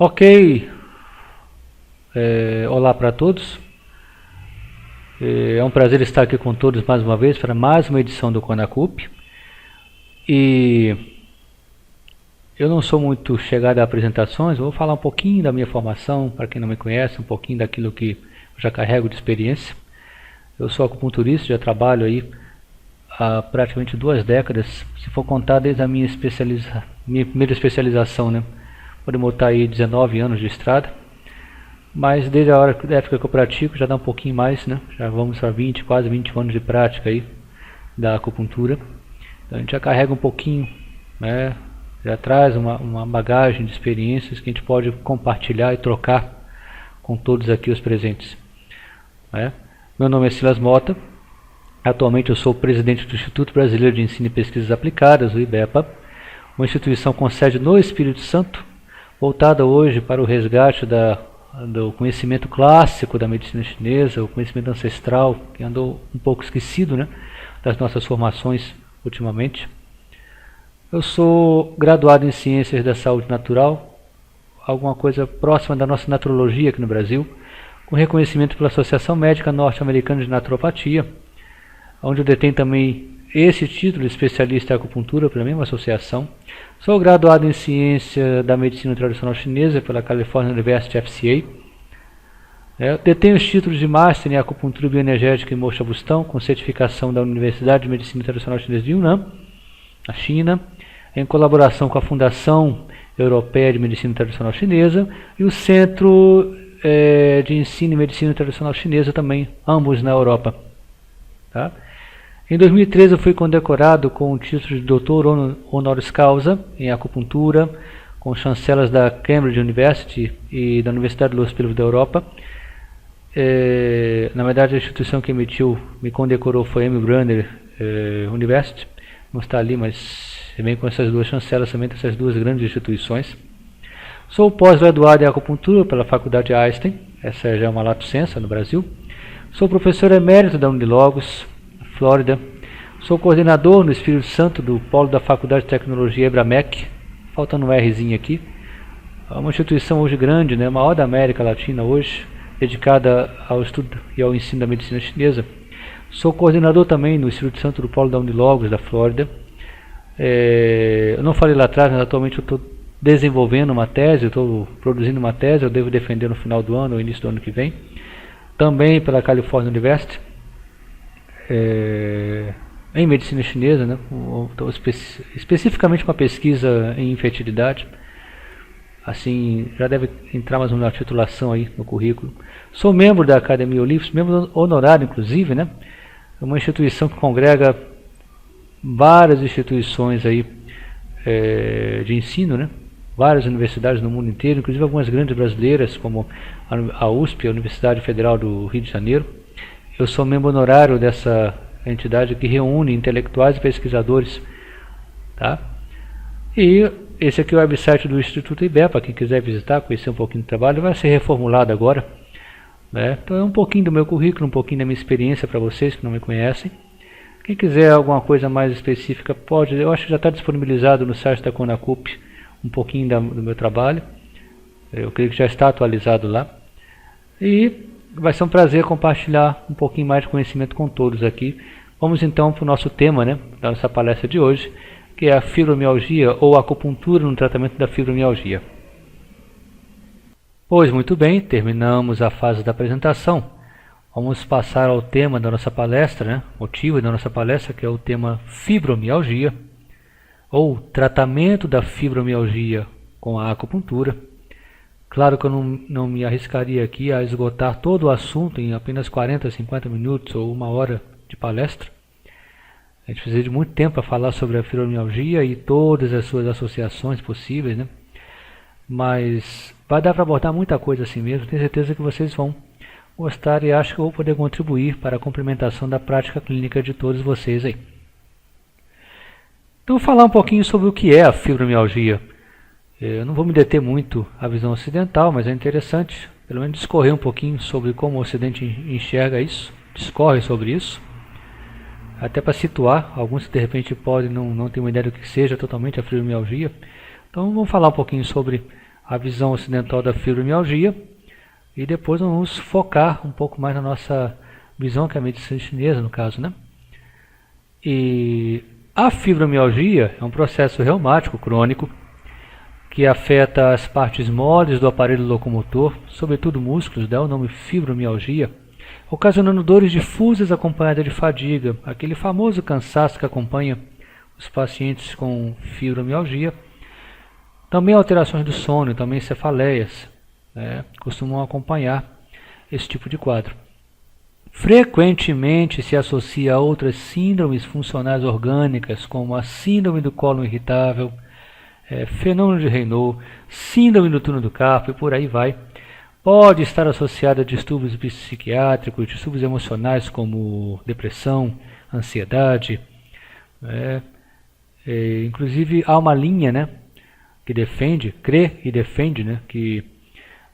Ok, olá para todos. É um prazer estar aqui com todos mais uma vez para mais uma edição do Conacup. E eu não sou muito chegado a apresentações, vou falar um pouquinho da minha formação, para quem não me conhece, um pouquinho daquilo que eu já carrego de experiência. Eu sou acupunturista, já trabalho aí há praticamente 2 décadas, se for contar desde a minha primeira especialização, né? Podemos botar aí 19 anos de estrada, mas desde a época que eu pratico já dá um pouquinho mais, né? Já vamos para quase 20 anos de prática aí da acupuntura. Então a gente já carrega um pouquinho, né? Já traz uma bagagem de experiências que a gente pode compartilhar e trocar com todos aqui os presentes, né? Meu nome é Silas Mota, atualmente eu sou presidente do Instituto Brasileiro de Ensino e Pesquisas Aplicadas, o IBEPA, uma instituição com sede no Espírito Santo, voltada hoje para o resgate do conhecimento clássico da medicina chinesa, o conhecimento ancestral, que andou um pouco esquecido, né, das nossas formações ultimamente. Eu sou graduado em Ciências da Saúde Natural, alguma coisa próxima da nossa naturologia aqui no Brasil, com reconhecimento pela Associação Médica Norte-Americana de Naturopatia, onde eu detenho também esse título de especialista em acupuntura pela mesma associação. Sou graduado em Ciência da Medicina Tradicional Chinesa pela California University FCA. Detenho os títulos de Master em Acupuntura Bioenergética e Moxa Bustão, com certificação da Universidade de Medicina Tradicional Chinesa de Yunnan, na China, em colaboração com a Fundação Europeia de Medicina Tradicional Chinesa e o Centro de Ensino e Medicina Tradicional Chinesa também, ambos na Europa. Tá? Em 2013 eu fui condecorado com o título de Doutor Honoris Causa em acupuntura, com chancelas da Cambridge University e da Universidade de Los Angeles da Europa. Na verdade a instituição que me condecorou foi a Amy Brunner University, não está ali, mas vem com essas 2 chancelas também dessas 2 grandes instituições. Sou pós-graduado em acupuntura pela Faculdade Einstein, essa já é uma lato sensu no Brasil. Sou professor emérito da Unilogos, Flórida. Sou coordenador no Espírito Santo do Polo da Faculdade de Tecnologia Ebramec, faltando um Rzinho aqui. É uma instituição hoje grande, né, maior da América Latina hoje, dedicada ao estudo e ao ensino da medicina chinesa. Sou coordenador também no Espírito Santo do Polo da Unilogos, da Flórida. Eu não falei lá atrás, mas atualmente eu estou desenvolvendo uma tese, eu estou produzindo uma tese, eu devo defender no final do ano ou início do ano que vem. Também pela California University, em medicina chinesa, né? Especificamente uma pesquisa em infertilidade. Assim, já deve entrar mais uma titulação aí no currículo. Sou membro da Academia Olímpicos, membro honorário inclusive, né? É uma instituição que congrega várias instituições aí de ensino, né? Várias universidades no mundo inteiro, inclusive algumas grandes brasileiras, como a USP, a Universidade Federal do Rio de Janeiro. Eu sou membro honorário dessa entidade que reúne intelectuais e pesquisadores. Tá? E esse aqui é o website do Instituto IBEPA, quem quiser visitar, conhecer um pouquinho do trabalho, vai ser reformulado agora. Né? Então é um pouquinho do meu currículo, um pouquinho da minha experiência para vocês que não me conhecem. Quem quiser alguma coisa mais específica pode, eu acho que já está disponibilizado no site da Conacup, um pouquinho do meu trabalho. Eu creio que já está atualizado lá. E vai ser um prazer compartilhar um pouquinho mais de conhecimento com todos aqui. Vamos então para o nosso tema, né, da nossa palestra de hoje, que é a fibromialgia ou acupuntura no tratamento da fibromialgia. Pois muito bem, terminamos a fase da apresentação. Vamos passar ao tema da nossa palestra, né, motivo da nossa palestra, que é o tema fibromialgia, ou tratamento da fibromialgia com a acupuntura. Claro que eu não me arriscaria aqui a esgotar todo o assunto em apenas 40, 50 minutos ou 1 hora de palestra. A gente precisa de muito tempo para falar sobre a fibromialgia e todas as suas associações possíveis, né? Mas vai dar para abordar muita coisa assim mesmo. Tenho certeza que vocês vão gostar e acho que eu vou poder contribuir para a complementação da prática clínica de todos vocês aí. Então vou falar um pouquinho sobre o que é a fibromialgia. Eu não vou me deter muito à visão ocidental, mas é interessante, pelo menos, discorrer um pouquinho sobre como o Ocidente enxerga isso, discorre sobre isso, até para situar, alguns que de repente podem não ter uma ideia do que seja totalmente a fibromialgia. Então vamos falar um pouquinho sobre a visão ocidental da fibromialgia e depois vamos focar um pouco mais na nossa visão, que é a medicina chinesa no caso, né? E a fibromialgia é um processo reumático crônico que afeta as partes moles do aparelho locomotor, sobretudo músculos, dá o nome fibromialgia, ocasionando dores difusas acompanhadas de fadiga, aquele famoso cansaço que acompanha os pacientes com fibromialgia. Também alterações do sono, também cefaleias, né, costumam acompanhar esse tipo de quadro. Frequentemente se associa a outras síndromes funcionais orgânicas, como a síndrome do cólon irritável, fenômeno de Raynaud, síndrome do túnel do carpo e por aí vai. Pode estar associada a distúrbios psiquiátricos, distúrbios emocionais como depressão, ansiedade. Inclusive há uma linha, né, que defende, crê e defende, né, que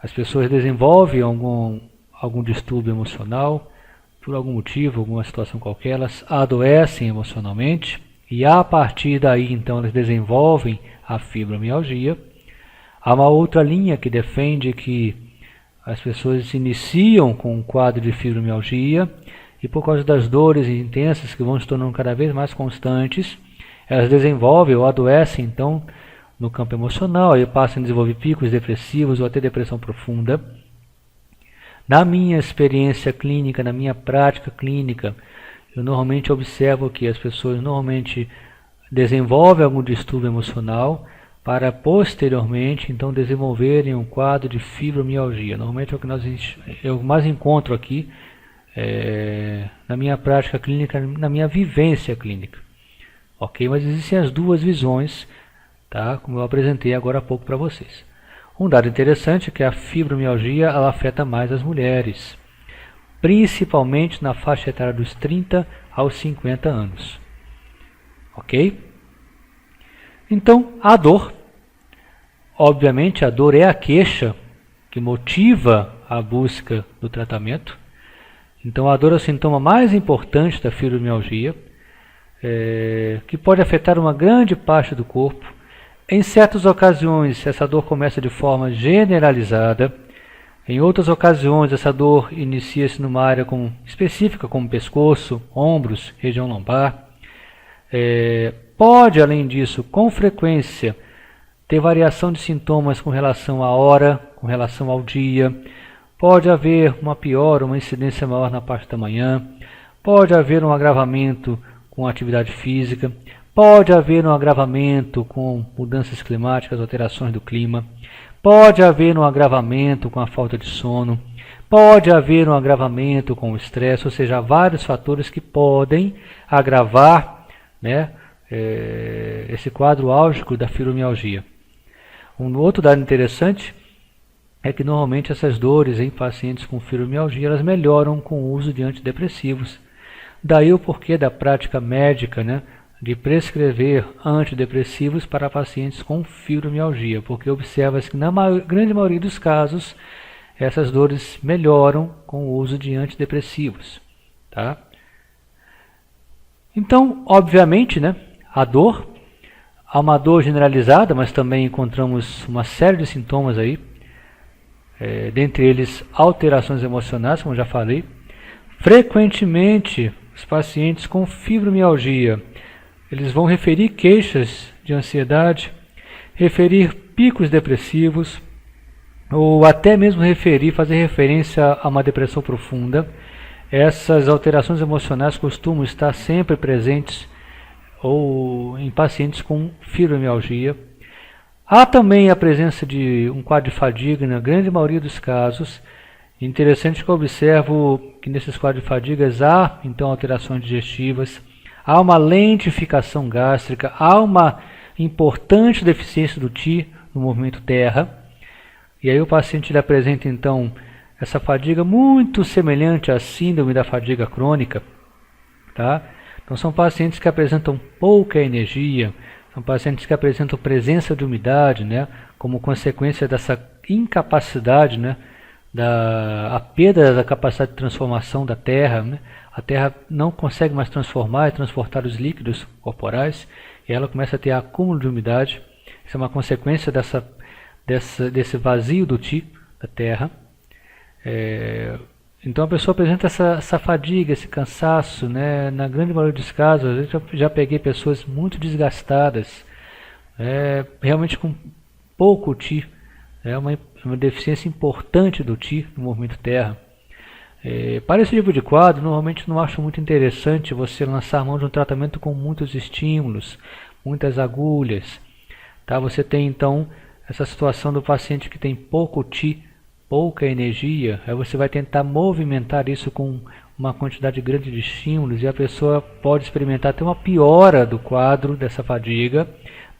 as pessoas desenvolvem algum distúrbio emocional, por algum motivo, alguma situação qualquer, elas adoecem emocionalmente e a partir daí então elas desenvolvem a fibromialgia. Há uma outra linha que defende que as pessoas se iniciam com um quadro de fibromialgia e por causa das dores intensas que vão se tornando cada vez mais constantes, elas desenvolvem ou adoecem então no campo emocional, aí passam a desenvolver picos depressivos ou até depressão profunda. Na minha experiência clínica, na minha prática clínica, eu normalmente observo que as pessoas normalmente desenvolvem algum distúrbio emocional para posteriormente então desenvolverem um quadro de fibromialgia. Normalmente é o que eu mais encontro aqui na minha prática clínica, na minha vivência clínica. Ok? Mas existem as duas visões, tá? Como eu apresentei agora há pouco para vocês. Um dado interessante é que a fibromialgia ela afeta mais as mulheres, principalmente na faixa etária dos 30 aos 50 anos. Ok? Então, a dor, obviamente a dor é a queixa que motiva a busca do tratamento. Então a dor é o sintoma mais importante da fibromialgia, que pode afetar uma grande parte do corpo. Em certas ocasiões, essa dor começa de forma generalizada. Em outras ocasiões, essa dor inicia-se numa área específica, como pescoço, ombros, região lombar. Pode, além disso, com frequência, ter variação de sintomas com relação à hora, com relação ao dia. Pode haver uma piora, uma incidência maior na parte da manhã. Pode haver um agravamento com a atividade física. Pode haver um agravamento com mudanças climáticas, alterações do clima. Pode haver um agravamento com a falta de sono. Pode haver um agravamento com o estresse, ou seja, há vários fatores que podem agravar, né, esse quadro álgico da fibromialgia. Um outro dado interessante é que normalmente essas dores em pacientes com fibromialgia elas melhoram com o uso de antidepressivos. Daí o porquê da prática médica, né, de prescrever antidepressivos para pacientes com fibromialgia, porque observa-se que na grande maioria dos casos essas dores melhoram com o uso de antidepressivos, tá? Então, obviamente, né, há uma dor generalizada, mas também encontramos uma série de sintomas aí, dentre eles alterações emocionais, como já falei. Frequentemente, os pacientes com fibromialgia eles vão referir queixas de ansiedade, referir picos depressivos, ou até mesmo fazer referência a uma depressão profunda. Essas alterações emocionais costumam estar sempre presentes ou em pacientes com fibromialgia. Há também a presença de um quadro de fadiga na grande maioria dos casos. Interessante que eu observo que nesses quadros de fadigas há então alterações digestivas, há uma lentificação gástrica, há uma importante deficiência do Ti no movimento terra. E aí o paciente ele apresenta então essa fadiga muito semelhante à síndrome da fadiga crônica, tá? Então são pacientes que apresentam pouca energia, são pacientes que apresentam presença de umidade, né, como consequência dessa incapacidade, né, a perda da capacidade de transformação da terra, né? A terra não consegue mais transformar e transportar os líquidos corporais e ela começa a ter acúmulo de umidade. Isso é uma consequência desse vazio do Qi da Terra. Então a pessoa apresenta essa fadiga, esse cansaço, né? Na grande maioria dos casos, eu já peguei pessoas muito desgastadas, realmente com pouco Qi, uma deficiência importante do Qi no movimento Terra. Para esse tipo de quadro, normalmente não acho muito interessante você lançar mão de um tratamento com muitos estímulos, muitas agulhas. Tá? Você tem então essa situação do paciente que tem pouco Qi, pouca energia, aí você vai tentar movimentar isso com uma quantidade grande de estímulos e a pessoa pode experimentar até uma piora do quadro dessa fadiga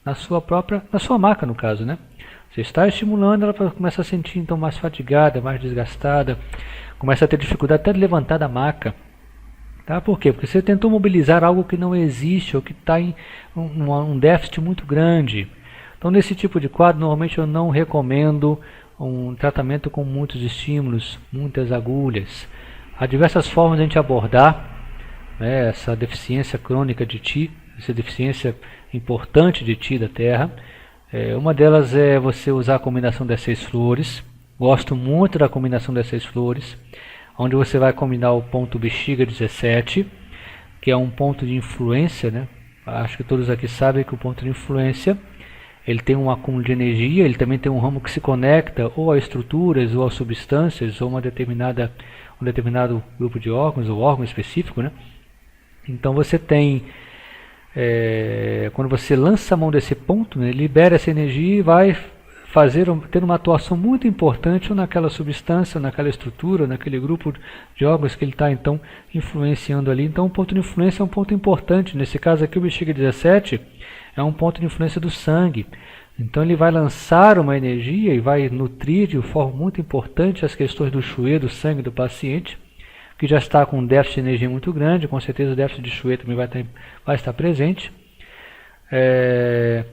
na sua maca, no caso, né? Você está estimulando, ela começa a sentir então mais fatigada, mais desgastada, começa a ter dificuldade até de levantar da maca. Tá? Por quê? Porque você tentou mobilizar algo que não existe ou que está em um déficit muito grande. Então, nesse tipo de quadro, normalmente eu não recomendo um tratamento com muitos estímulos, muitas agulhas. Há diversas formas de a gente abordar, né, essa deficiência crônica de Qi, essa deficiência importante de Qi da Terra. Uma delas é você usar a combinação das 6 flores. Gosto muito da combinação das 6 flores, onde você vai combinar o ponto bexiga 17, que é um ponto de influência, né? Acho que todos aqui sabem que o ponto de influência ele tem um acúmulo de energia, ele também tem um ramo que se conecta ou a estruturas ou a substâncias ou um determinado grupo de órgãos ou órgão específico, né? Então você tem, quando você lança a mão desse ponto, né, ele libera essa energia e vai ter uma atuação muito importante ou naquela substância, ou naquela estrutura, ou naquele grupo de órgãos que ele está então influenciando ali. Então o ponto de influência é um ponto importante. Nesse caso aqui o bexiga 17 é um ponto de influência do sangue. Então ele vai lançar uma energia e vai nutrir de forma muito importante as questões do Shui, do sangue do paciente, que já está com um déficit de energia muito grande. Com certeza o déficit de Shui também vai estar presente.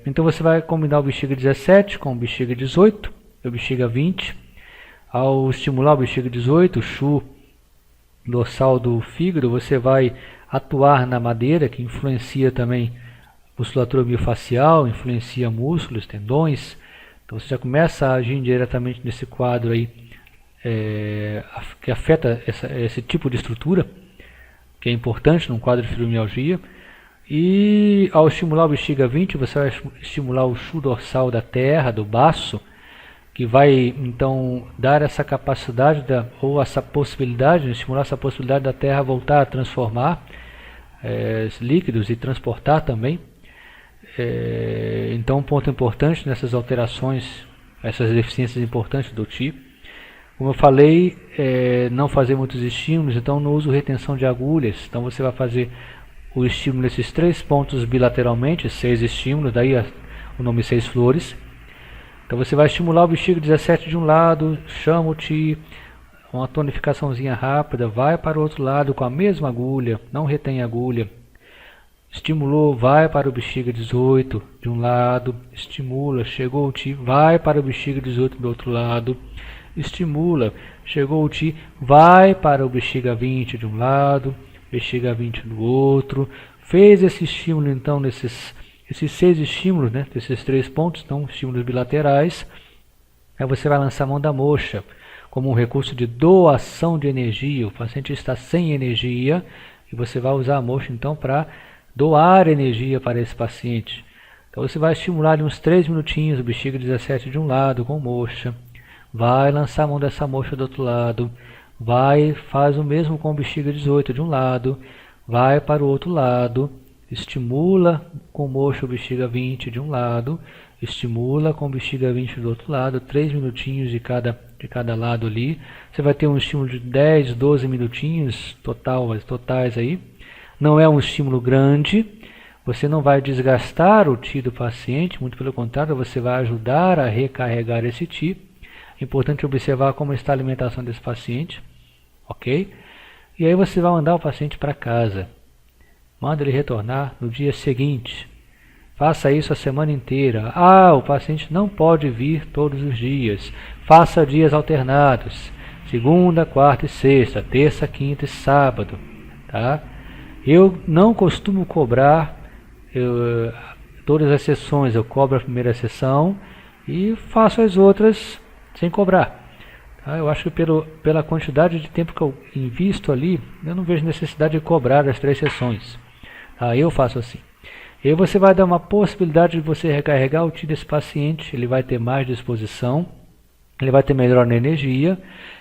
Então você vai combinar o bexiga 17 com o bexiga 18, o bexiga 20. Ao estimular o bexiga 18, o Shu dorsal do fígado, você vai atuar na madeira, que influencia também musculatura miofascial, influencia músculos, tendões. Então você já começa a agir diretamente nesse quadro aí, que afeta esse tipo de estrutura, que é importante num quadro de fibromialgia. E ao estimular o bexiga 20, você vai estimular o Shu dorsal da terra, do baço, que vai então dar essa capacidade, ou essa possibilidade, estimular essa possibilidade da terra voltar a transformar líquidos e transportar também. Então um ponto importante nessas alterações, essas deficiências importantes do Qi. Como eu falei, não fazer muitos estímulos, então não uso retenção de agulhas. Então você vai fazer o estímulo nesses 3 pontos bilateralmente, 6 estímulos, daí o nome 6 flores. Então você vai estimular o bexiga 17 de um lado, chama o Qi, uma tonificaçãozinha rápida, vai para o outro lado com a mesma agulha, não retém a agulha. Estimulou, vai para o bexiga 18 de um lado, estimula, chegou o Qi, vai para o bexiga 18 do outro lado, estimula, chegou o Qi, vai para o bexiga 20 de um lado, bexiga 20 do outro. Fez esse estímulo então esses 6 estímulos, né, desses 3 pontos, então estímulos bilaterais. Aí você vai lançar a mão da moxa como um recurso de doação de energia. O paciente está sem energia e você vai usar a moxa então para doar energia para esse paciente. Então você vai estimular uns 3 minutinhos o bexiga 17 de um lado com moxa, vai lançar a mão dessa moxa do outro lado, faz o mesmo com o bexiga 18 de um lado, vai para o outro lado, estimula com moxa o bexiga 20 de um lado, estimula com o bexiga 20 do outro lado, 3 minutinhos de cada lado ali. Você vai ter um estímulo de 10, 12 minutinhos totais aí. Não é um estímulo grande, você não vai desgastar o Qi do paciente, muito pelo contrário, você vai ajudar a recarregar esse Qi. É importante observar como está a alimentação desse paciente, ok? E aí você vai mandar o paciente para casa, manda ele retornar no dia seguinte. Faça isso a semana inteira. O paciente não pode vir todos os dias. Faça dias alternados, segunda, quarta e sexta, terça, quinta e sábado, tá? Eu não costumo cobrar todas as sessões, eu cobro a primeira sessão e faço as outras sem cobrar. Tá? Eu acho que pela quantidade de tempo que eu invisto ali, eu não vejo necessidade de cobrar as 3 sessões. Tá? Eu faço assim. E aí você vai dar uma possibilidade de você recarregar o TI desse paciente, ele vai ter mais disposição, ele vai ter melhor energia,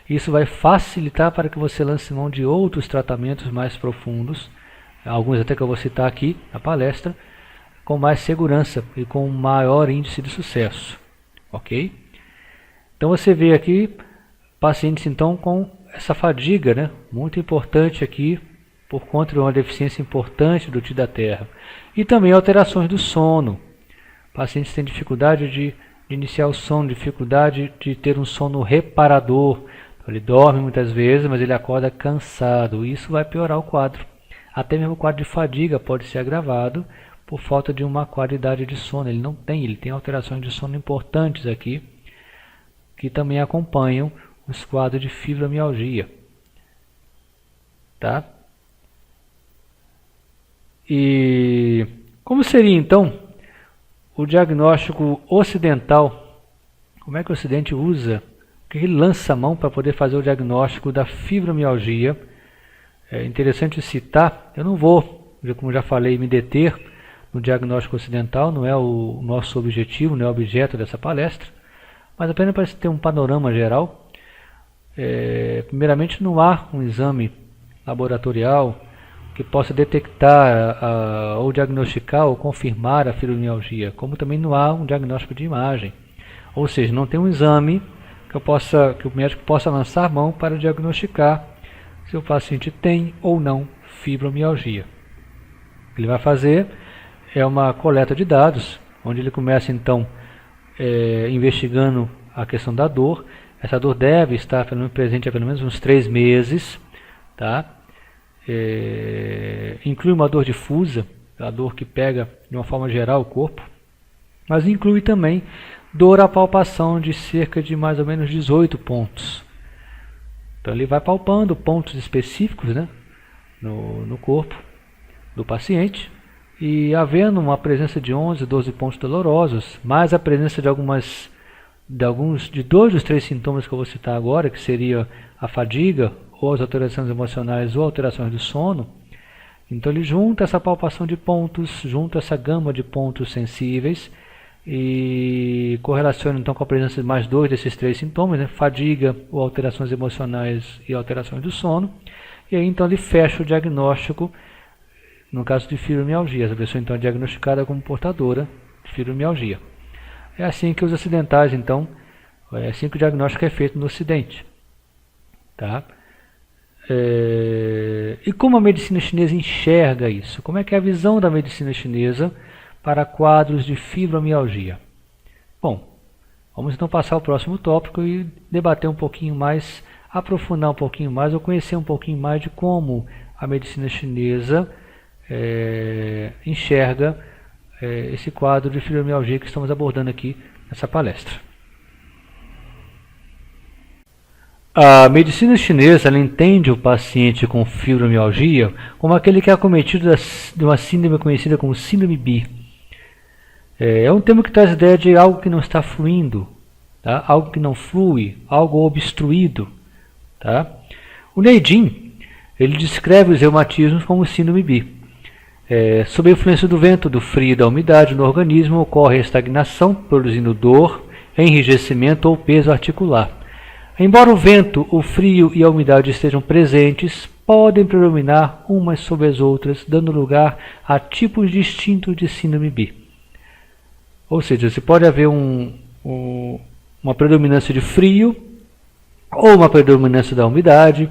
isso vai facilitar para que você lance mão de outros tratamentos mais profundos, alguns até que eu vou citar aqui na palestra, com mais segurança e com maior índice de sucesso. Ok? Então você vê aqui pacientes então com essa fadiga, né, muito importante aqui, por conta de uma deficiência importante do TI da terra. E também alterações do sono. Pacientes têm dificuldade de iniciar o sono, dificuldade de ter um sono reparador. Então, ele dorme muitas vezes, mas ele acorda cansado. Isso vai piorar o quadro. Até mesmo o quadro de fadiga pode ser agravado por falta de uma qualidade de sono. Ele tem alterações de sono importantes aqui, que também acompanham os quadros de fibromialgia. Tá? E como seria então o diagnóstico ocidental? Como é que o Ocidente usa? O que ele lança a mão para poder fazer o diagnóstico da fibromialgia? É interessante citar, eu não vou, como já falei, me deter no diagnóstico ocidental, não é o nosso objetivo, não é o objeto dessa palestra, mas apenas para ter um panorama geral. Primeiramente, não há um exame laboratorial que possa detectar ou diagnosticar ou confirmar a fibromialgia, como também não há um diagnóstico de imagem. Ou seja, não tem um exame que o médico possa lançar mão para diagnosticar se o paciente tem ou não fibromialgia. O que ele vai fazer é uma coleta de dados, onde ele começa então investigando a questão da dor. Essa dor deve estar presente há pelo menos uns 3 meses, tá? Inclui uma dor difusa, a dor que pega de uma forma geral o corpo, mas inclui também dor à palpação de cerca de mais ou menos 18 pontos. Então ele vai palpando pontos específicos, né, no corpo do paciente, e havendo uma presença de 11, 12 pontos dolorosos, mais a presença de de 2 dos 3 sintomas que eu vou citar agora, que seria a fadiga, ou as alterações emocionais, ou alterações do sono. Então ele junta essa palpação de pontos, junta essa gama de pontos sensíveis e correlaciona então com a presença de mais 2 desses 3 sintomas, né? Fadiga, ou alterações emocionais e alterações do sono. E aí então ele fecha o diagnóstico no caso de fibromialgia. Essa pessoa então é diagnosticada como portadora de fibromialgia. É assim que os ocidentais então, é assim que o diagnóstico é feito no Ocidente. Tá? E como a medicina chinesa enxerga isso? Como é que é a visão da medicina chinesa para quadros de fibromialgia? Bom, vamos então passar ao próximo tópico e debater um pouquinho mais, aprofundar um pouquinho mais, ou conhecer um pouquinho mais de como a medicina chinesa enxerga esse quadro de fibromialgia que estamos abordando aqui nessa palestra. A medicina chinesa ela entende o paciente com fibromialgia como aquele que é acometido de uma síndrome conhecida como síndrome Bi. É um termo que traz a ideia de algo que não está fluindo, tá? Algo que não flui, algo obstruído. Tá? O Neijing ele descreve os reumatismos como síndrome Bi. Sob a influência do vento, do frio e da umidade no organismo ocorre a estagnação, produzindo dor, enrijecimento ou peso articular. Embora o vento, o frio e a umidade estejam presentes, podem predominar umas sobre as outras, dando lugar a tipos distintos de síndrome Bi. Ou seja, se pode haver uma predominância de frio, ou uma predominância da umidade,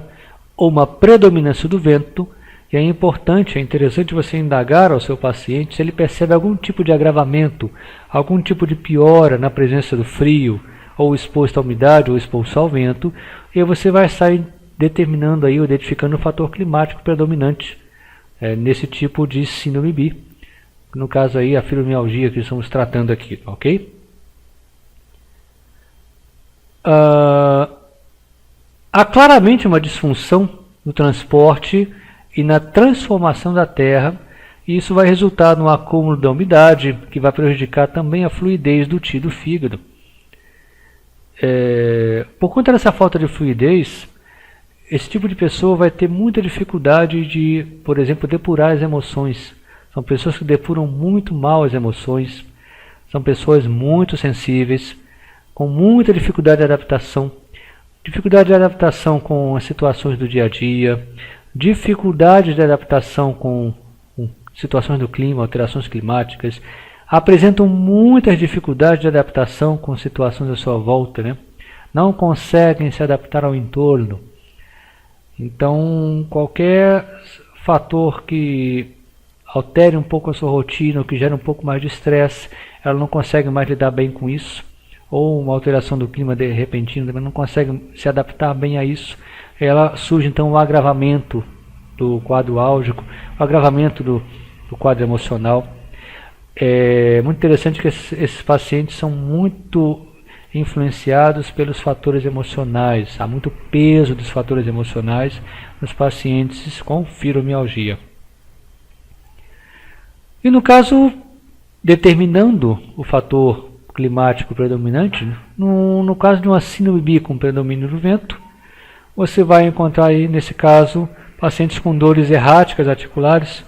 ou uma predominância do vento, e é interessante você indagar ao seu paciente se ele percebe algum tipo de agravamento, algum tipo de piora na presença do frio, ou exposto à umidade, ou exposto ao vento, e aí você vai sair determinando aí, ou identificando o fator climático predominante nesse tipo de síndrome Bi. No caso aí, a fibromialgia que estamos tratando aqui, ok? Há claramente uma disfunção no transporte e na transformação da terra, e isso vai resultar no acúmulo da umidade, que vai prejudicar também a fluidez do TI do fígado. Por conta dessa falta de fluidez, esse tipo de pessoa vai ter muita dificuldade de, por exemplo, depurar as emoções. São pessoas que depuram muito mal as emoções, são pessoas muito sensíveis, com muita dificuldade de adaptação com as situações do dia a dia, dificuldade de adaptação com situações do clima, alterações climáticas, apresentam muitas dificuldades de adaptação com situações à sua volta, né? Não conseguem se adaptar ao entorno. Então, qualquer fator que altere um pouco a sua rotina, ou que gere um pouco mais de estresse, ela não consegue mais lidar bem com isso, ou uma alteração do clima de repentino, também não consegue se adaptar bem a isso. Ela surge então o agravamento do quadro álgico, o agravamento do quadro emocional. É muito interessante que esses pacientes são muito influenciados pelos fatores emocionais. Há muito peso dos fatores emocionais nos pacientes com fibromialgia. E no caso, determinando o fator climático predominante, no caso de uma síndrome BI com predomínio do vento, você vai encontrar aí, nesse caso, pacientes com dores erráticas articulares,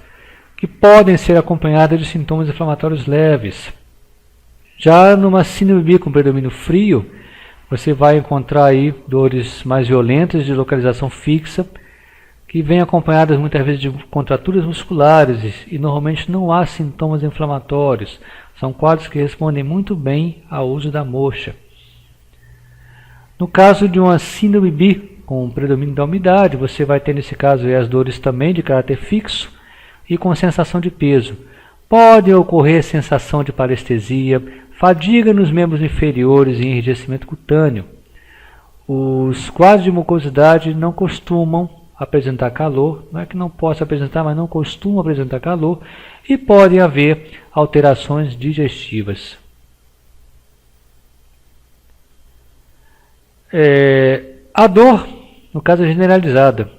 que podem ser acompanhadas de sintomas inflamatórios leves. Já numa síndrome BI com predomínio frio, você vai encontrar aí dores mais violentas de localização fixa, que vêm acompanhadas muitas vezes de contraturas musculares e normalmente não há sintomas inflamatórios. São quadros que respondem muito bem ao uso da moxa. No caso de uma síndrome BI com predomínio da umidade, você vai ter nesse caso as dores também de caráter fixo e com sensação de peso. Pode ocorrer sensação de parestesia, fadiga nos membros inferiores e enrijecimento cutâneo. Os quadros de mucosidade não costumam apresentar calor, não é que não possa apresentar, mas não costumam apresentar calor, e podem haver alterações digestivas. A dor, no caso, é generalizada.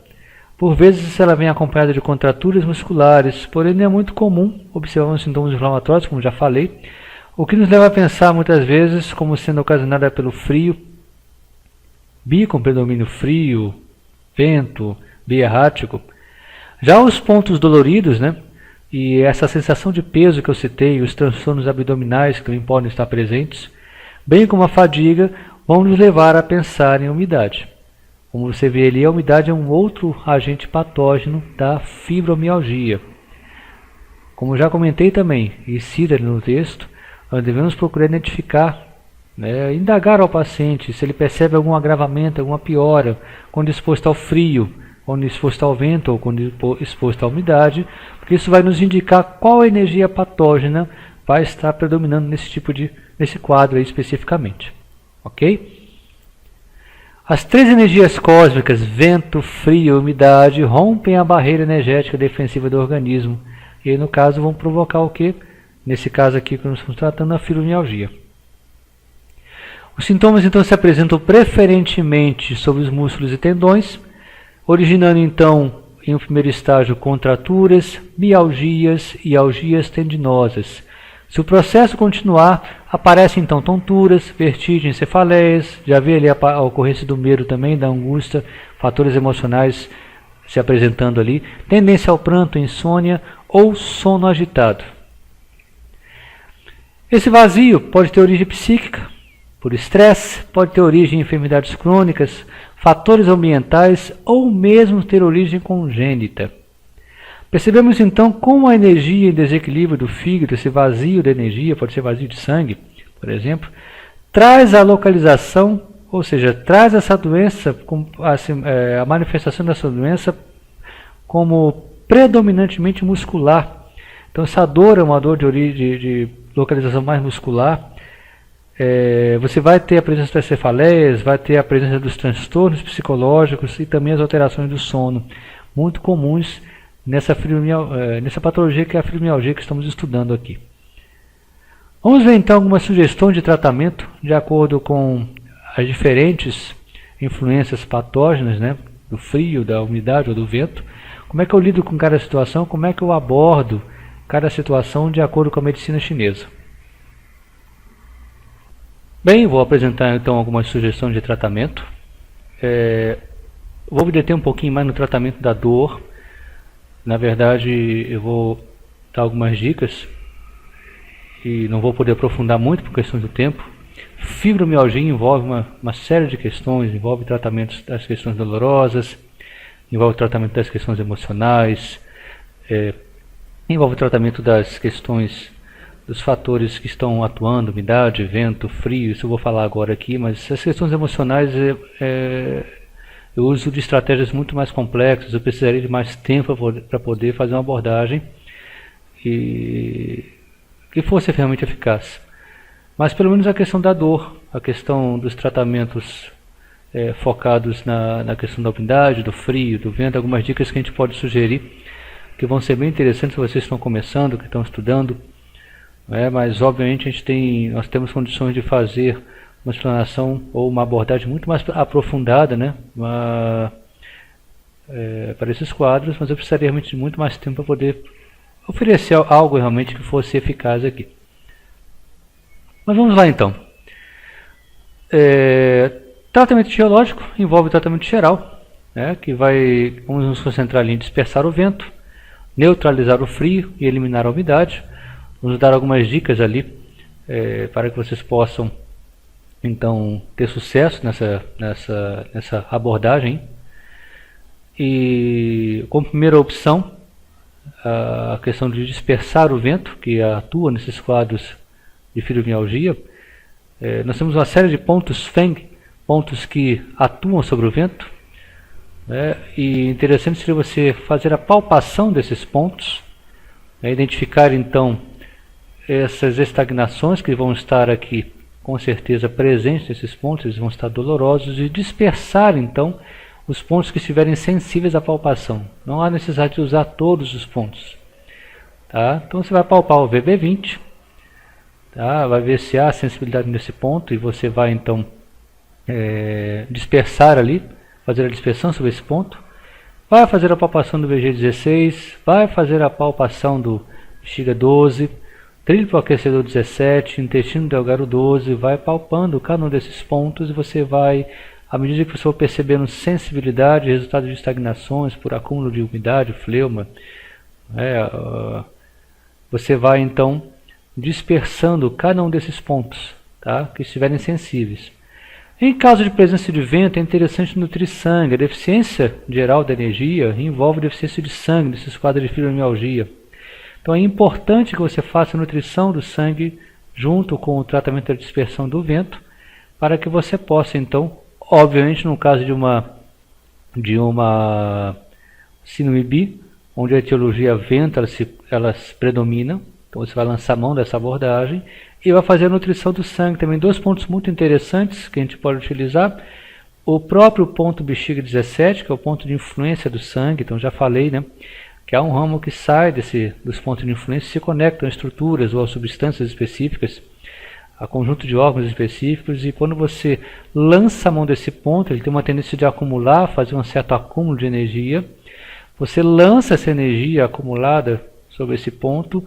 Por vezes ela vem acompanhada de contraturas musculares, porém não é muito comum observarmos sintomas inflamatórios, como já falei, o que nos leva a pensar muitas vezes como sendo ocasionada pelo frio, BI com predomínio frio, vento, BI errático. Já os pontos doloridos, né, e essa sensação de peso que eu citei, os transtornos abdominais que também podem estar presentes, bem como a fadiga, vão nos levar a pensar em umidade. Como você vê ali, a umidade é um outro agente patógeno da fibromialgia. Como já comentei também, e cita ali no texto, nós devemos procurar identificar, indagar ao paciente se ele percebe algum agravamento, alguma piora, quando exposto ao frio, quando exposto ao vento ou quando exposto à umidade, porque isso vai nos indicar qual energia patógena vai estar predominando nesse quadro aí especificamente. Ok? As três energias cósmicas, vento, frio e umidade, rompem a barreira energética defensiva do organismo e aí, no caso, vão provocar o quê? Nesse caso aqui que nós estamos tratando, a fibromialgia. Os sintomas então se apresentam preferentemente sobre os músculos e tendões, originando então, em um primeiro estágio, contraturas, mialgias e algias tendinosas. Se o processo continuar, aparecem então tonturas, vertigens, cefaleias, já vê ali a ocorrência do medo também, da angústia, fatores emocionais se apresentando ali, tendência ao pranto, insônia ou sono agitado. Esse vazio pode ter origem psíquica, por estresse, pode ter origem em enfermidades crônicas, fatores ambientais ou mesmo ter origem congênita. Percebemos então como a energia em desequilíbrio do fígado, esse vazio de energia, pode ser vazio de sangue, por exemplo, traz a localização, ou seja, traz essa doença, a manifestação dessa doença como predominantemente muscular. Então essa dor é uma dor de origem de localização mais muscular. Você vai ter a presença das cefaleias, vai ter a presença dos transtornos psicológicos e também as alterações do sono, muito comuns nessa patologia que é a fibromialgia que estamos estudando aqui. Vamos ver então algumas sugestões de tratamento de acordo com as diferentes influências patógenas, do frio, da umidade ou do vento. Como é que eu lido com cada situação, como é que eu abordo cada situação de acordo com a medicina chinesa. Bem, vou apresentar então algumas sugestões de tratamento. Vou me deter um pouquinho mais no tratamento da dor. Na verdade, eu vou dar algumas dicas e não vou poder aprofundar muito por questão do tempo. Fibromialgia envolve uma série de questões, envolve tratamentos das questões dolorosas, envolve tratamento das questões emocionais, envolve tratamento das questões dos fatores que estão atuando, umidade, vento, frio, isso eu vou falar agora aqui, mas as questões emocionais eu uso de estratégias muito mais complexas, eu precisaria de mais tempo para poder fazer uma abordagem que fosse realmente eficaz. Mas pelo menos a questão da dor, a questão dos tratamentos focados na questão da umidade, do frio, do vento, algumas dicas que a gente pode sugerir, que vão ser bem interessantes se vocês estão começando, que estão estudando. Mas obviamente nós temos condições de fazer uma explanação ou uma abordagem muito mais aprofundada, né? Para esses quadros, mas eu precisaria realmente de muito mais tempo para poder oferecer algo realmente que fosse eficaz aqui. Mas vamos lá então. Tratamento geológico envolve tratamento geral, que vamos nos concentrar ali em dispersar o vento, neutralizar o frio e eliminar a umidade. Vamos dar algumas dicas ali para que vocês possam então ter sucesso nessa abordagem. E como primeira opção, a questão de dispersar o vento, que atua nesses quadros de fibromialgia. Nós temos uma série de pontos FENG, pontos que atuam sobre o vento, e interessante seria você fazer a palpação desses pontos, identificar então essas estagnações que vão estar aqui com certeza presentes nesses pontos, eles vão estar dolorosos, e dispersar então os pontos que estiverem sensíveis à palpação. Não há necessidade de usar todos os pontos. Tá? Então você vai palpar o VB20, tá? Vai ver se há sensibilidade nesse ponto e você vai então dispersar ali, fazer a dispersão sobre esse ponto. Vai fazer a palpação do VG16, vai fazer a palpação do bexiga 12, triplo aquecedor 17, intestino delgado 12, vai palpando cada um desses pontos e você vai, à medida que você for percebendo sensibilidade, resultado de estagnações por acúmulo de umidade, fleuma, você vai então dispersando cada um desses pontos, tá, que estiverem sensíveis. Em caso de presença de vento, é interessante nutrir sangue. A deficiência geral da energia envolve deficiência de sangue nesses quadros de fibromialgia. Então é importante que você faça a nutrição do sangue junto com o tratamento da dispersão do vento, para que você possa então, obviamente no caso de uma síndrome bi, onde a etiologia vento elas predominam, então você vai lançar mão dessa abordagem e vai fazer a nutrição do sangue. Também dois pontos muito interessantes que a gente pode utilizar: o próprio ponto bexiga 17, que é o ponto de influência do sangue. Então já falei, né, que há um ramo que sai dos pontos de influência e se conectam a estruturas ou a substâncias específicas, a conjunto de órgãos específicos, e quando você lança a mão desse ponto, ele tem uma tendência de acumular, fazer um certo acúmulo de energia. Você lança essa energia acumulada sobre esse ponto,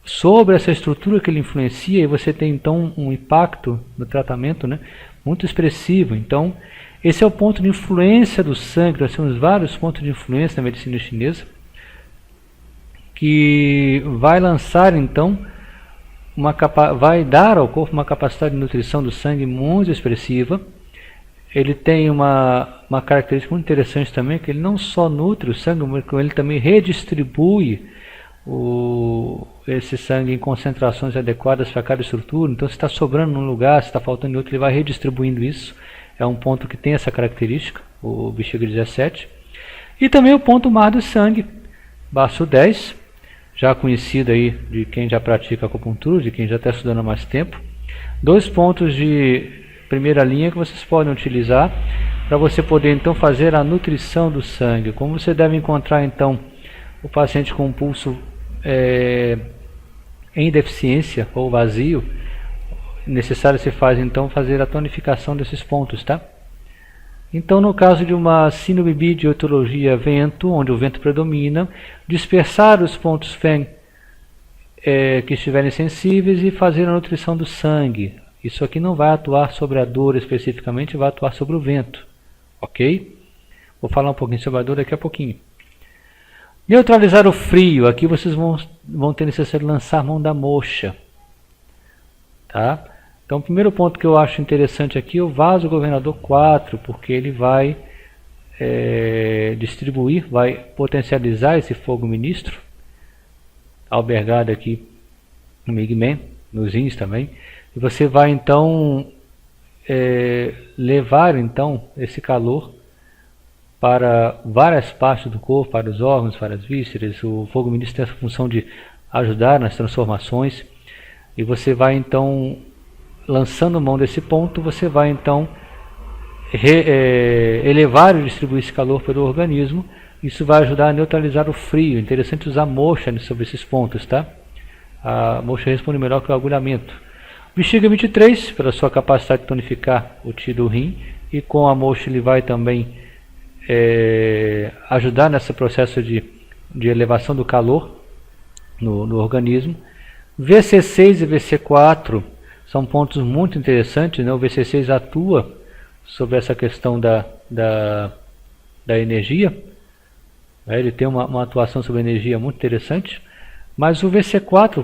sobre essa estrutura que ele influencia, e você tem então um impacto no tratamento, né, muito expressivo. Então esse é o ponto de influência do sangue. Nós temos vários pontos de influência na medicina chinesa, que vai lançar então vai dar ao corpo uma capacidade de nutrição do sangue muito expressiva. Ele tem uma característica muito interessante também, que ele não só nutre o sangue, mas ele também redistribui esse sangue em concentrações adequadas para cada estrutura. Então se está sobrando num lugar, se está faltando em outro, ele vai redistribuindo isso. É um ponto que tem essa característica, o bexiga 17. E também o ponto mar do sangue, baço 10, já conhecido aí de quem já pratica acupuntura, de quem já está estudando há mais tempo. Dois pontos de primeira linha que vocês podem utilizar para você poder então fazer a nutrição do sangue. Como você deve encontrar então o paciente com um pulso em deficiência ou vazio, necessário se faz então fazer a tonificação desses pontos, tá? Então, no caso de uma síndrome bi de etiologia vento, onde o vento predomina, dispersar os pontos FEN que estiverem sensíveis e fazer a nutrição do sangue. Isso aqui não vai atuar sobre a dor especificamente, vai atuar sobre o vento, ok? Vou falar um pouquinho sobre a dor daqui a pouquinho. Neutralizar o frio, aqui vocês vão ter necessidade de lançar mão da moxa, tá? Então o primeiro ponto que eu acho interessante aqui é o vaso governador 4, porque ele vai distribuir, vai potencializar esse fogo ministro, albergado aqui no Migman, nos rins também, e você vai então levar então esse calor para várias partes do corpo, para os órgãos, para as vísceras. O fogo ministro tem essa função de ajudar nas transformações, e você vai então, lançando mão desse ponto, você vai então elevar e distribuir esse calor pelo organismo. Isso vai ajudar a neutralizar o frio. Interessante usar moxa sobre esses pontos, tá? A moxa responde melhor que o agulhamento. Bexiga 23, pela sua capacidade de tonificar o ti do rim, e com a moxa ele vai também ajudar nesse processo de elevação do calor no organismo. VC6 e VC4 são pontos muito interessantes, né? O VC6 atua sobre essa questão da energia, né? Ele tem uma atuação sobre a energia muito interessante, mas o VC4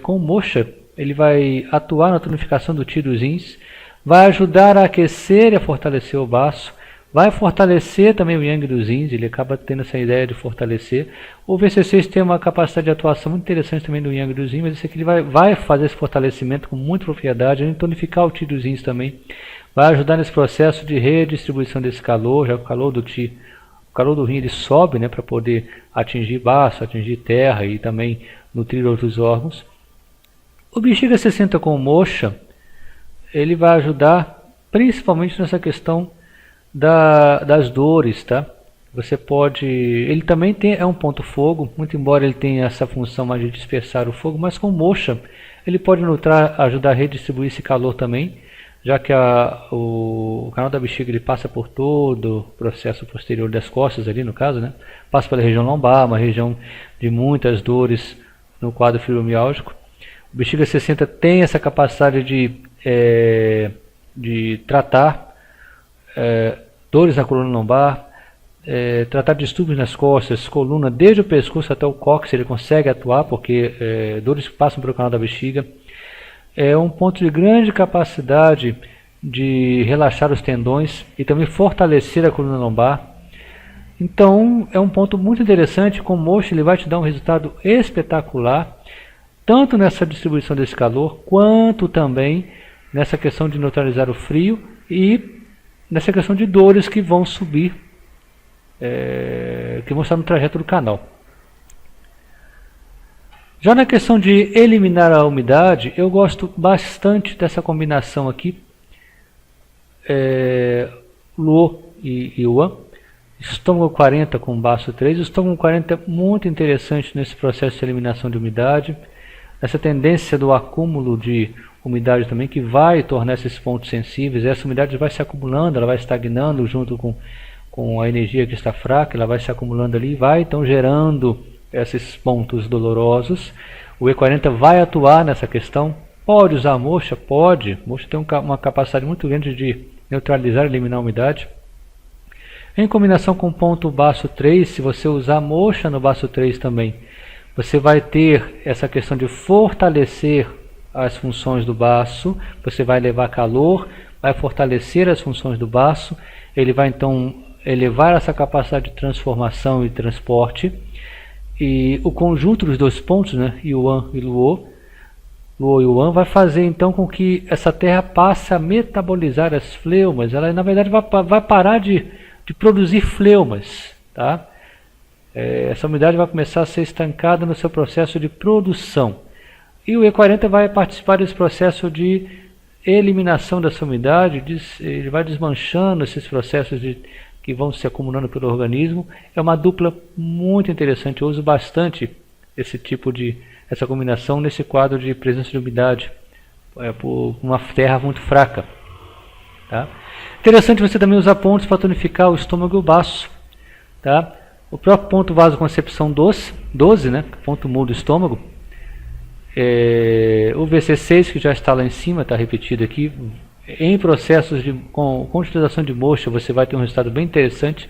com moxa ele vai atuar na tonificação do ti dos rins, vai ajudar a aquecer e a fortalecer o baço, vai fortalecer também o yang dos rins, ele acaba tendo essa ideia de fortalecer. O VC6 tem uma capacidade de atuação muito interessante também do yang dos rins, mas esse aqui ele vai fazer esse fortalecimento com muita propriedade, vai tonificar o ti dos rins também, vai ajudar nesse processo de redistribuição desse calor, já que o calor do ti, o calor do rim ele sobe, né, para poder atingir baço, atingir terra e também nutrir outros órgãos. O bexiga 60 com moxa, ele vai ajudar principalmente nessa questão das dores, tá? Você pode, ele também é um ponto fogo, muito embora ele tenha essa função mais de dispersar o fogo, mas com moxa ele pode ajudar a redistribuir esse calor também, já que o canal da bexiga ele passa por todo o processo posterior das costas ali no caso, né? Passa pela região lombar, uma região de muitas dores no quadro fibromialgico. O bexiga 60 tem essa capacidade de tratar dores na coluna lombar, tratar distúrbios nas costas, coluna, desde o pescoço até o cóccix, ele consegue atuar, porque dores que passam pelo canal da bexiga. É um ponto de grande capacidade de relaxar os tendões e também fortalecer a coluna lombar. Então é um ponto muito interessante. Com moxa ele vai te dar um resultado espetacular, tanto nessa distribuição desse calor, quanto também nessa questão de neutralizar o frio e nessa questão de dores que vão subir, que vão estar no trajeto do canal. Já na questão de eliminar a umidade, eu gosto bastante dessa combinação aqui, Luo e Yuan. Estômago 40 com baço 3. O estômago 40 é muito interessante nesse processo de eliminação de umidade, essa tendência do acúmulo de umidade também, que vai tornar esses pontos sensíveis. Essa umidade vai se acumulando, ela vai estagnando junto com a energia que está fraca, ela vai se acumulando ali e vai então gerando esses pontos dolorosos. O E40 vai atuar nessa questão. Pode usar a moxa? Pode. A moxa tem uma capacidade muito grande de neutralizar e eliminar a umidade. Em combinação com o ponto baço 3, se você usar a moxa no baço 3 também, você vai ter essa questão de fortalecer as funções do baço, você vai levar calor, vai fortalecer as funções do baço, ele vai então elevar essa capacidade de transformação e transporte, e o conjunto dos dois pontos, né, Yuan e Luo e Yuan, vai fazer então com que essa terra passe a metabolizar as fleumas. Ela na verdade vai parar de produzir fleumas, tá? Essa umidade vai começar a ser estancada no seu processo de produção. E o E40 vai participar desse processo de eliminação dessa umidade, ele vai desmanchando esses processos que vão se acumulando pelo organismo. É uma dupla muito interessante, eu uso bastante essa combinação nesse quadro de presença de umidade, por uma terra muito fraca. Tá? Interessante você também usar pontos para tonificar o estômago e o baço. Tá? O próprio ponto vasoconcepção 12, né, ponto mu do estômago, O VC6, que já está lá em cima, está repetido aqui, em processos com utilização de moxa, você vai ter um resultado bem interessante.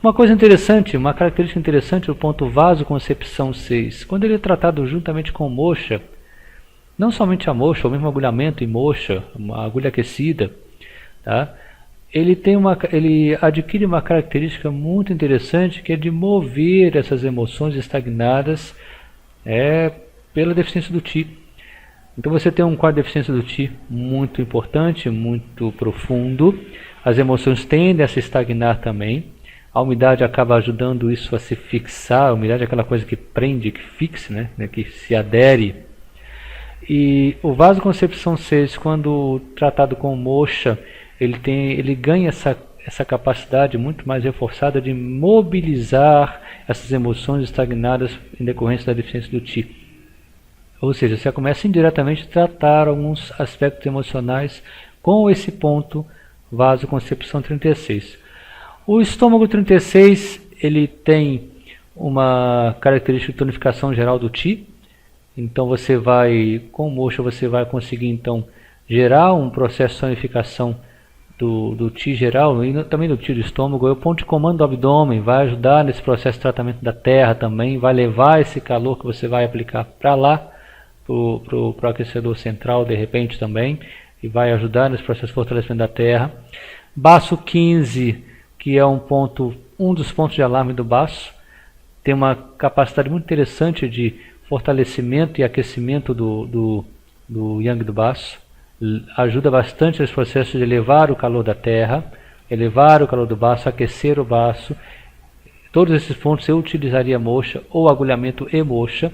Uma coisa interessante, uma característica interessante do ponto vasoconcepção 6, quando ele é tratado juntamente com moxa, não somente a moxa, o mesmo agulhamento em moxa, uma agulha aquecida, tá? Ele adquire uma característica muito interessante, que é de mover essas emoções estagnadas pela deficiência do Ti. Então você tem um quadro de deficiência do Ti muito importante, muito profundo. As emoções tendem a se estagnar também. A umidade acaba ajudando isso a se fixar. A umidade é aquela coisa que prende, que fixe, né? Que se adere. E o vasoconcepção 6, quando tratado com moxa, ele ganha essa capacidade muito mais reforçada de mobilizar essas emoções estagnadas em decorrência da deficiência do Ti. Ou seja, você começa indiretamente a tratar alguns aspectos emocionais com esse ponto vasoconcepção 36. O estômago 36, ele tem uma característica de tonificação geral do Ti. Então você vai, com moxa, você vai conseguir então gerar um processo de tonificação do Ti geral e também do Ti do estômago. O ponto de comando do abdômen vai ajudar nesse processo de tratamento da terra também, vai levar esse calor que você vai aplicar para lá, para o aquecedor central de repente também, e vai ajudar nesse processo de fortalecimento da terra. Baço 15, que é um dos pontos de alarme do baço, tem uma capacidade muito interessante de fortalecimento e aquecimento do yang do baço, ajuda bastante nesse processo de elevar o calor da terra, elevar o calor do baço, aquecer o baço. Todos esses pontos eu utilizaria moxa ou agulhamento e moxa.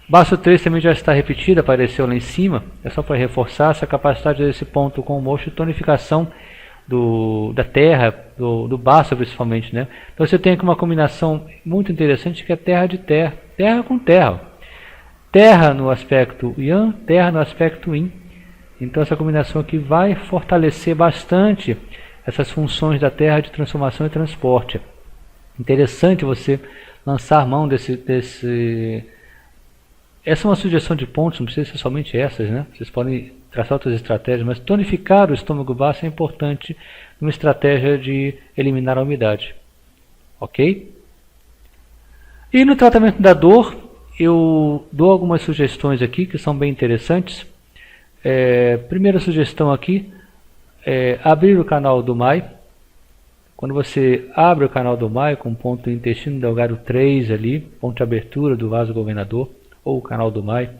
Baço 3 também já está repetido, apareceu lá em cima, é só para reforçar essa capacidade desse ponto com moxa e tonificação da terra, do baço principalmente, né? Então você tem aqui uma combinação muito interessante que é terra de terra, terra com terra. Terra no aspecto Yang, terra no aspecto Yin. Então essa combinação aqui vai fortalecer bastante essas funções da terra de transformação e transporte. Interessante você lançar mão essa é uma sugestão de pontos, não precisa ser somente essas, né? Vocês podem traçar outras estratégias, mas tonificar o estômago baço é importante numa estratégia de eliminar a umidade. Ok? E no tratamento da dor, eu dou algumas sugestões aqui que são bem interessantes. Primeira sugestão aqui é abrir o canal do Mai. Quando você abre o canal do Mai com ponto do intestino delgado 3 ali, ponto de abertura do vaso governador, ou o canal do Mai,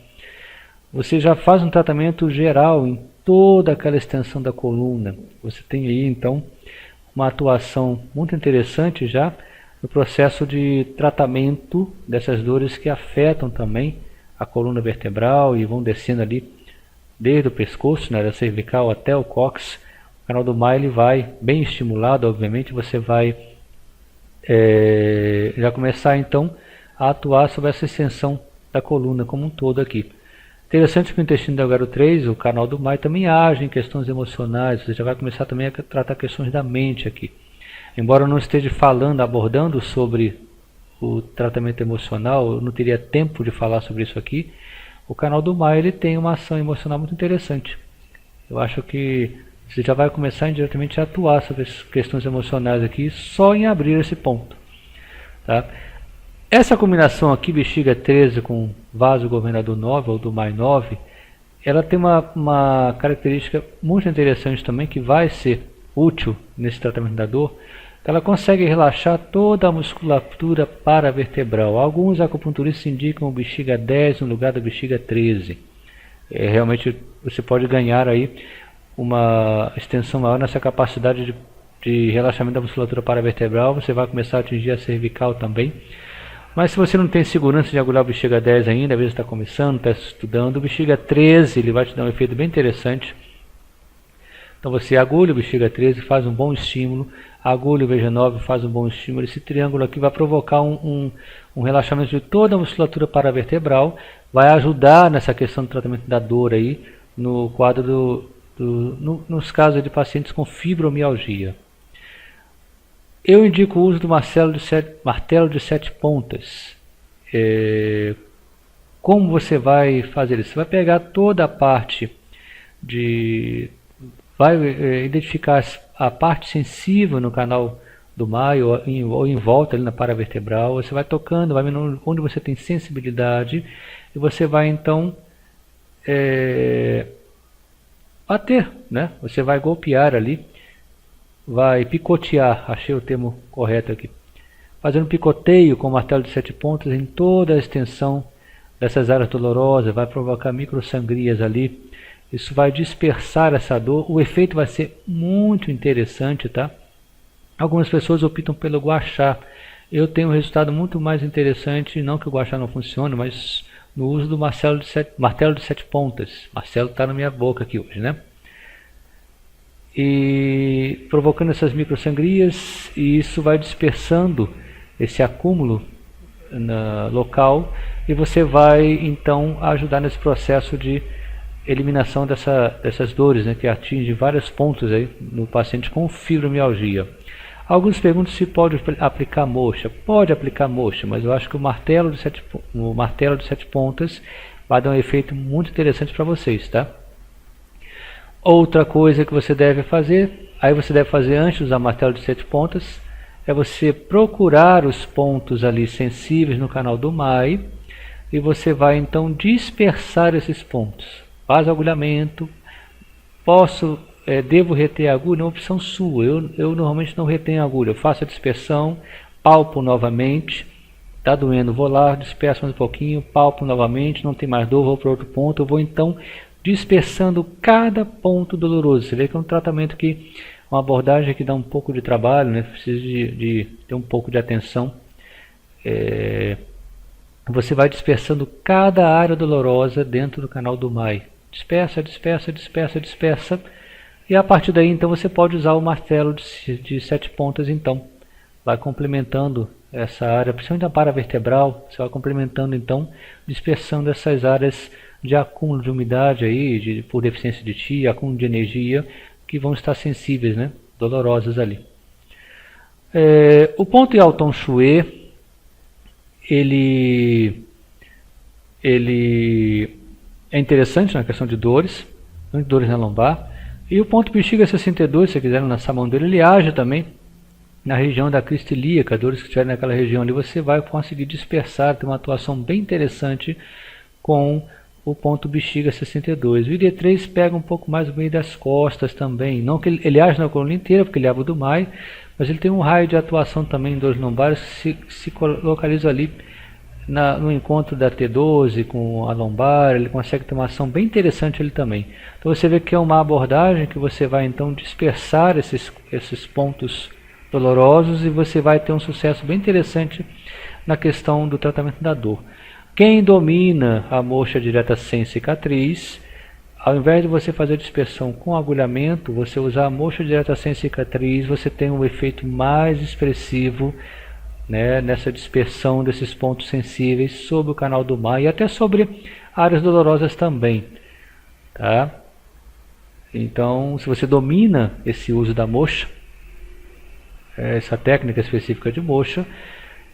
você já faz um tratamento geral em toda aquela extensão da coluna. Você tem aí então uma atuação muito interessante já no processo de tratamento dessas dores que afetam também a coluna vertebral e vão descendo ali desde o pescoço, né, da cervical até o cóccix. O canal do Mai ele vai bem estimulado, obviamente, você vai já começar então a atuar sobre essa extensão da coluna como um todo aqui. Interessante que o intestino delgado 3, o canal do Mai, também age em questões emocionais. Você já vai começar também a tratar questões da mente aqui. Embora eu não esteja abordando sobre o tratamento emocional, eu não teria tempo de falar sobre isso aqui. O canal do Mai ele tem uma ação emocional muito interessante. Eu acho que você já vai começar indiretamente a atuar sobre as questões emocionais aqui só em abrir esse ponto. Tá? Essa combinação aqui, bexiga 13 com vaso governador 9, ou do Mai 9, ela tem uma característica muito interessante também, que vai ser útil nesse tratamento da dor. Ela consegue relaxar toda a musculatura paravertebral. Alguns acupunturistas indicam o bexiga 10 no lugar da bexiga 13. Realmente você pode ganhar aí uma extensão maior nessa capacidade de relaxamento da musculatura paravertebral. Você vai começar a atingir a cervical também. Mas se você não tem segurança de agulhar o bexiga 10 ainda, às vezes está começando, está estudando, o bexiga 13 ele vai te dar um efeito bem interessante. Então você agulha o bexiga 13, faz um bom estímulo, agulha o VG9, faz um bom estímulo. Esse triângulo aqui vai provocar um relaxamento de toda a musculatura paravertebral, vai ajudar nessa questão do tratamento da dor aí, no quadro nos casos de pacientes com fibromialgia. Eu indico o uso do martelo de 7 pontas, Como você vai fazer isso? Você vai pegar toda a parte vai identificar a parte sensível no canal do maio ou em volta ali na paravertebral. Você vai tocando, vai vendo onde você tem sensibilidade e você vai então bater, né? Você vai golpear ali, vai picotear, achei o termo correto aqui, fazendo picoteio com o martelo de 7 pontas em toda a extensão dessas áreas dolorosas, vai provocar microsangrias ali. Isso vai dispersar essa dor. O efeito vai ser muito interessante, tá? Algumas pessoas optam pelo gua sha. Eu tenho um resultado muito mais interessante, não que o gua sha não funcione, mas no uso do martelo de 7 pontas. Marcelo está na minha boca aqui hoje, né? E provocando essas microsangrias, e isso vai dispersando esse acúmulo local, e você vai então ajudar nesse processo de eliminação dessas dores, né, que atinge vários pontos aí no paciente com fibromialgia. Alguns perguntam se pode aplicar moxa. Pode aplicar moxa, mas eu acho que o martelo de 7 pontas vai dar um efeito muito interessante para vocês, tá? Outra coisa que você deve fazer, aí você deve fazer antes de usar martelo de 7 pontas, é você procurar os pontos ali sensíveis no canal do MAI, e você vai então dispersar esses pontos. Faz agulhamento. Devo reter a agulha? É uma opção sua. Eu normalmente não retenho a agulha. Eu faço a dispersão, palpo novamente. Está doendo, vou lá, disperso mais um pouquinho, palpo novamente, não tem mais dor, vou para outro ponto. Eu vou então dispersando cada ponto doloroso. Você vê que é um tratamento que, uma abordagem que dá um pouco de trabalho, né? Precisa de ter um pouco de atenção. Você vai dispersando cada área dolorosa dentro do canal do MAI. Dispersa, dispersa, dispersa, dispersa. E a partir daí, então, você pode usar o martelo de 7 pontas, então. Vai complementando essa área, principalmente a paravertebral, você vai complementando, então, dispersando essas áreas de acúmulo de umidade aí, por deficiência de Qi, acúmulo de energia, que vão estar sensíveis, né? Dolorosas ali. O ponto Yaotong Xue, ele é interessante na questão de dores na lombar. E o ponto bexiga 62, se você quiser lançar a mão dele, ele age também na região da crista ilíaca, dores que estiverem naquela região ali, você vai conseguir dispersar, tem uma atuação bem interessante com o ponto bexiga 62. O ID3 pega um pouco mais o meio das costas também, não que ele age na coluna inteira, porque ele é do MAI, mas ele tem um raio de atuação também em dores lombares que se localiza ali no encontro da T12 com a lombar. Ele consegue ter uma ação bem interessante ali também. Então você vê que é uma abordagem que você vai então dispersar esses pontos dolorosos, e você vai ter um sucesso bem interessante na questão do tratamento da dor. Quem domina a moxa direta sem cicatriz, ao invés de você fazer dispersão com agulhamento, você usar a moxa direta sem cicatriz, você tem um efeito mais expressivo, né, nessa dispersão desses pontos sensíveis sobre o canal do MAI e até sobre áreas dolorosas também, tá? Então, se você domina esse uso da moxa, essa técnica específica de moxa,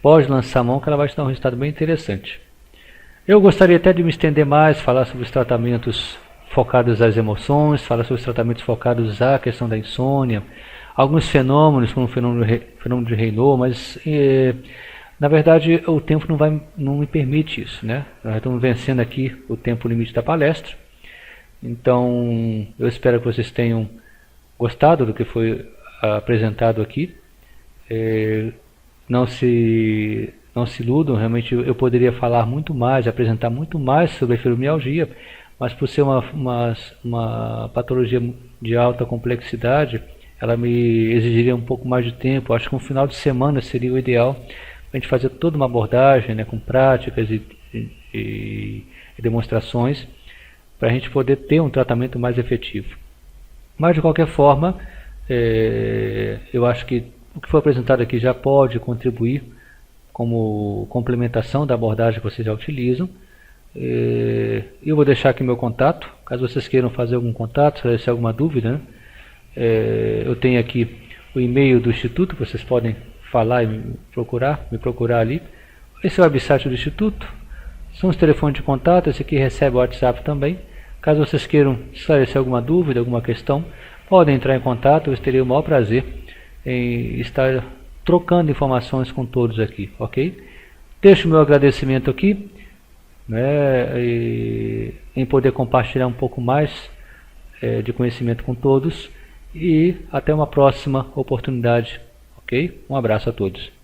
pode lançar a mão que ela vai te dar um resultado bem interessante. Eu gostaria até de me estender mais, falar sobre os tratamentos focados às emoções, falar sobre os tratamentos focados à questão da insônia, alguns fenômenos, como o fenômeno de Raynaud, mas na verdade o tempo não me permite isso, né? Nós estamos vencendo aqui o tempo limite da palestra. Então eu espero que vocês tenham gostado do que foi apresentado aqui. Não se iludam, realmente eu poderia falar muito mais, apresentar muito mais sobre a fibromialgia, mas por ser uma patologia de alta complexidade, ela me exigiria um pouco mais de tempo. Acho que um final de semana seria o ideal para a gente fazer toda uma abordagem, né, com práticas e demonstrações, para a gente poder ter um tratamento mais efetivo. Mas de qualquer forma, eu acho que o que foi apresentado aqui já pode contribuir como complementação da abordagem que vocês já utilizam. Eu vou deixar aqui meu contato, caso vocês queiram fazer algum contato, se alguma dúvida, né? Eu tenho aqui o e-mail do Instituto, vocês podem falar e me procurar ali. Esse é o website do Instituto, São os telefones de contato. Esse aqui recebe o WhatsApp também. Caso vocês queiram esclarecer alguma dúvida, alguma questão, podem entrar em contato. Eu teria o maior prazer em estar trocando informações com todos aqui, ok? Deixo o meu agradecimento aqui, né, em poder compartilhar um pouco mais de conhecimento com todos, e até uma próxima oportunidade, ok? Um abraço a todos.